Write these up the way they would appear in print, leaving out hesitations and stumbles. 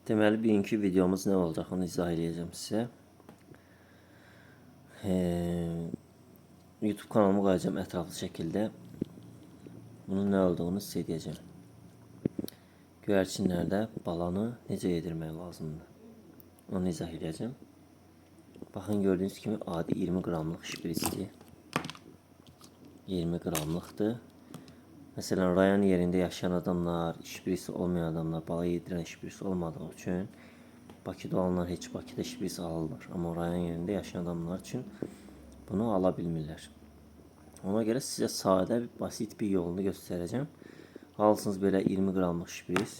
Deməli, bugünkü videomuz nə olacaq, onu izah edəcəm sizə. YouTube kanalımı qoyacağım ətraflı şəkildə. Bunun nə olduğunu sizə deyəcəm. Göyərçinlərdə balanı necə yedirmək lazımdır, onu izah edəcəm. Baxın, gördüyünüz kimi adi 20 qramlıq şprisdir. 20 qramlıqdır. Məsələn, rayon yerində yaşayan adamlar, şprisi olmayan adamlar, bala yedirən şprisi olmadığı üçün Bakıda olanlar heç Bakıda şpris alırlar. Amma rayon yerində yaşayan adamlar üçün bunu ala bilmirlər. Ona görə sizə sadə, basit bir yolunu göstərəcəm. Alsınız belə 20 qramlıq şpris.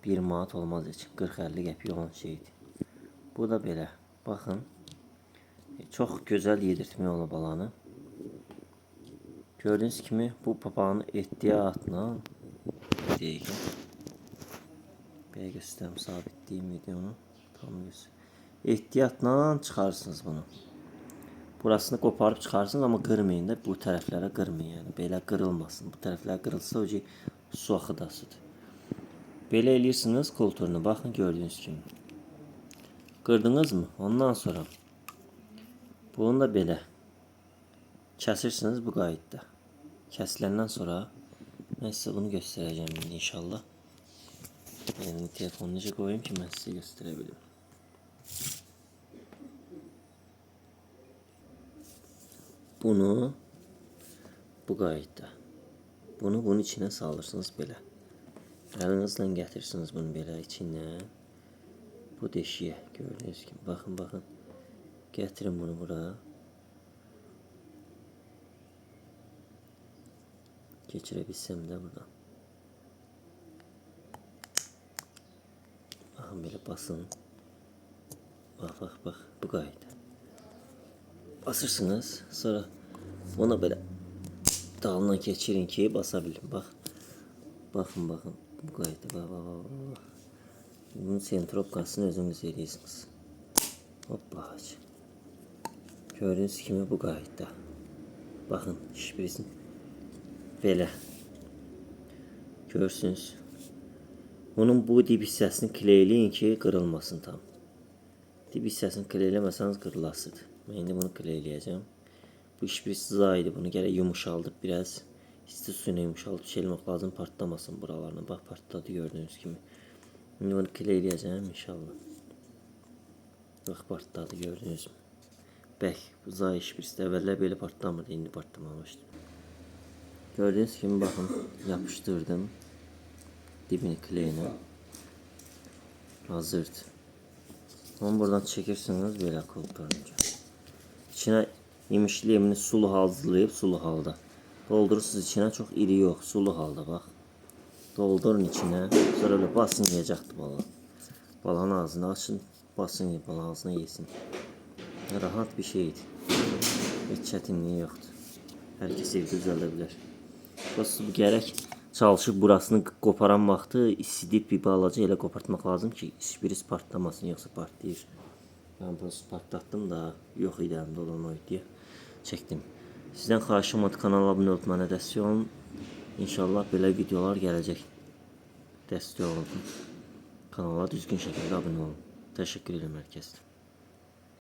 1 manat olmaz heç. 40-50 qəpik olan şeydir. Bu da belə. Baxın. Çox gözəl yedirtmək olur balanı. Gördüğünüz kimi bu papağanı ehtiyatla deyək. Belə göstərim, sabitləyim videonu. Tam göstər. Ehtiyatla çıxarırsınız bunu. Burasını qoparıb çıxarırsınız, amma qırmayın da, bu tərəflərə qırmayın. Yəni belə qırılmasın. Bu tərəflər qırılsa o su axıdasıdır. Belə eləyirsiniz kulturunu. Baxın, gördüyünüz kimi. Qırdınız mı? Ondan sonra bunu da belə kəsirsiniz bu qaydada. Kəsiləndən sonra mən sizə bunu göstərəcəm inşallah. Yəni telefonu necə qoyayım ki, mən sizə göstərə bilim. Bunu bu qaydada. Bunu bunun içinə salırsınız belə. Əlinizlə gətirirsiniz bunu belə içindən. Bu deşiyə gördüyünüz kimi. Baxın, baxın. Gətirin bunu bura. Geçirə bilsəm də buradan. Baxın, belə basın. Bax, bax, bax. Bu qayda. Basırsınız. Sonra bunu belə dalına keçirin ki basa bilin. Bax. Baxın, baxın. Bu qayda. Bax, bax, bax. Bunun sentropkasını özünüz edirsiniz. Hoppa. Gördüğünüz kimi bu qayda. Baxın, şprisin. Belə. Görsünüz. Bunun bu dib hissəsini kleyləyin ki qırılmasın tam. Dib hissəsini kleyləməsəniz qırılasıdır. Mən indi bunu kleyləyəcəm. Bu şpris zaydı. Bunu gərək yumuşaldıb biraz. İsti suyuna yumuşaldıb çelmək lazım, partlamasın buralarına. Bax, partladı gördüğünüz kimi. Şimdi bunu kleyləyəcəm inşallah. Bax, partladı gördüğünüz mü? Bəh, bu zay şpris də əvvəllər belə partlamırdı, indi partlamamışdı. Gördüğünüz kimi bakın, yapıştırdım. Dibini kleyine. Hazırdır. Onu buradan çekirsiniz böyle kulturunca. İçine yemişli yemini sulu hazırlayıp sulu halda. Doldurursunuz içine, çok iri yok, sulu halda bak. Doldurun içine. Sonra öyle basın yiyecekti balan. Balanın ağzını açın, basın balanın ağzına yesin. Rahat bir şeydi. Hiç çətinliyi yoxdur. Herkes evde düzəldə bu gərək çalışıb burasını qoparan vaxtı isidib bir balaca elə qopartmaq lazım ki, şpris partlamasın, yoxsa partlayır. Ben burası partlattım da, yox idi əlimdə olan o diye çəkdim. Sizdən xahişim odur, kanala abunə olub mənə dəstək olun. İnşallah belə videolar gələcək. Dəstək olun. Kanala düzgün şəkildə abunə olun. Təşəkkür edirəm hər kəs.